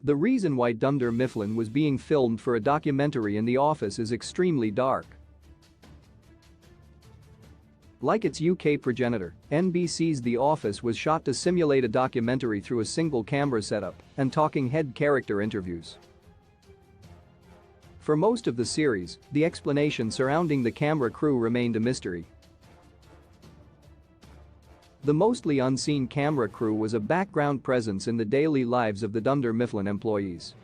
The reason why Dunder Mifflin was being filmed for a documentary in the office is extremely dark. Like its UK progenitor, NBC's The Office was shot to simulate a documentary through a single camera setup and talking head character interviews. For most of the series, the explanation surrounding the camera crew remained a mystery. The mostly unseen camera crew was a background presence in the daily lives of the Dunder Mifflin employees.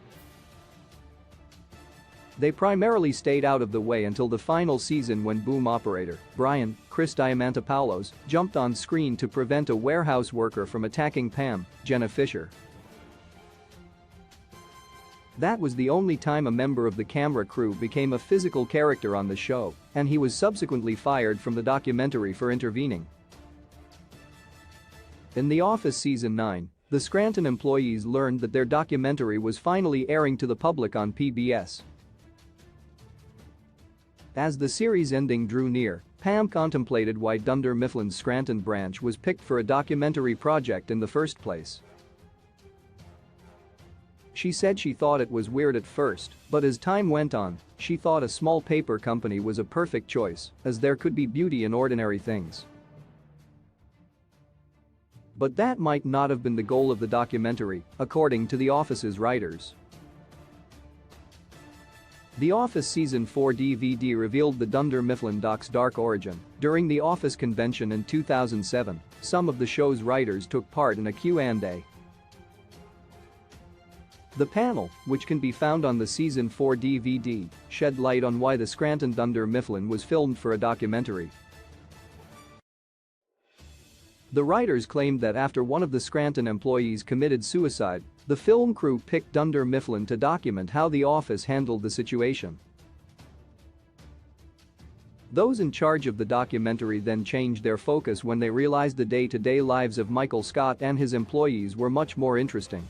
They primarily stayed out of the way until the final season when boom operator Brian, Chris Diamantopoulos, jumped on screen to prevent a warehouse worker from attacking Pam, Jenna Fisher. That was the only time a member of the camera crew became a physical character on the show, and he was subsequently fired from the documentary for intervening. In The Office Season 9, the Scranton employees learned that their documentary was finally airing to the public on PBS. As the series ending drew near, Pam contemplated why Dunder Mifflin's Scranton branch was picked for a documentary project in the first place. She said she thought it was weird at first, but as time went on, she thought a small paper company was a perfect choice, as there could be beauty in ordinary things. But that might not have been the goal of the documentary, according to The Office's writers. The Office Season 4 DVD revealed the Dunder Mifflin doc's dark origin. During the Office convention in 2007, some of the show's writers took part in a Q&A. The panel, which can be found on the Season 4 DVD, shed light on why the Scranton Dunder Mifflin was filmed for a documentary. The writers claimed that after one of the Scranton employees committed suicide, the film crew picked Dunder Mifflin to document how the office handled the situation. Those in charge of the documentary then changed their focus when they realized the day-to-day lives of Michael Scott and his employees were much more interesting.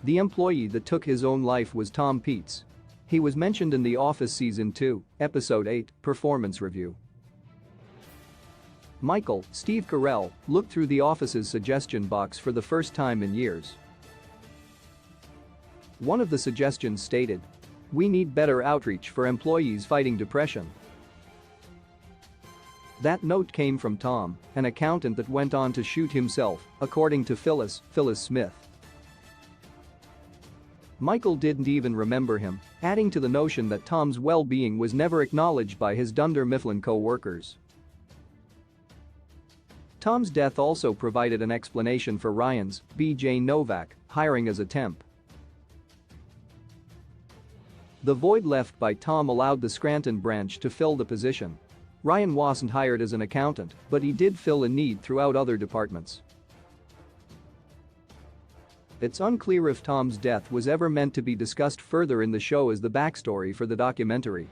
The employee that took his own life was Tom Peets. He was mentioned in The Office Season 2, Episode 8, Performance Review. Michael, Steve Carell, looked through the office's suggestion box for the first time in years. One of the suggestions stated, "We need better outreach for employees fighting depression." That note came from Tom, an accountant that went on to shoot himself, according to Phyllis Smith. Michael didn't even remember him, adding to the notion that Tom's well-being was never acknowledged by his Dunder Mifflin co-workers. Tom's death also provided an explanation for Ryan's, B.J. Novak, hiring as a temp. The void left by Tom allowed the Scranton branch to fill the position. Ryan wasn't hired as an accountant, but he did fill a need throughout other departments. It's unclear if Tom's death was ever meant to be discussed further in the show as the backstory for the documentary.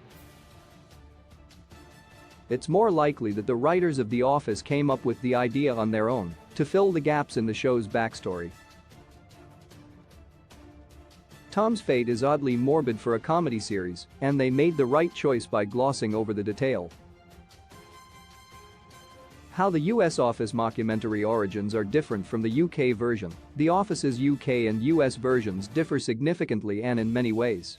It's more likely that the writers of The Office came up with the idea on their own to fill the gaps in the show's backstory. Tom's fate is oddly morbid for a comedy series, and they made the right choice by glossing over the detail. How the US Office mockumentary origins are different from the UK version. The Office's UK and US versions differ significantly and in many ways.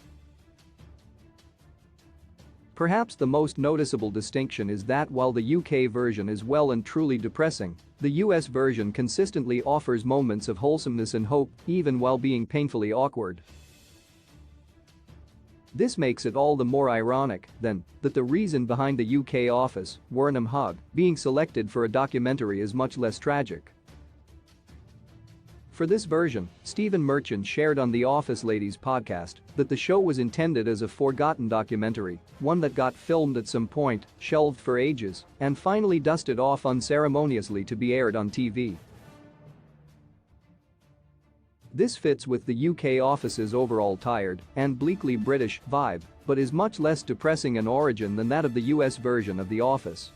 Perhaps the most noticeable distinction is that while the UK version is well and truly depressing, the US version consistently offers moments of wholesomeness and hope, even while being painfully awkward. This makes it all the more ironic, then, that the reason behind the UK Office, Wernham Hogg, being selected for a documentary is much less tragic. For this version, Stephen Merchant shared on The Office Ladies podcast that the show was intended as a forgotten documentary, one that got filmed at some point, shelved for ages, and finally dusted off unceremoniously to be aired on TV. This fits with the UK Office's overall tired and bleakly British vibe, but is much less depressing an origin than that of the US version of The Office.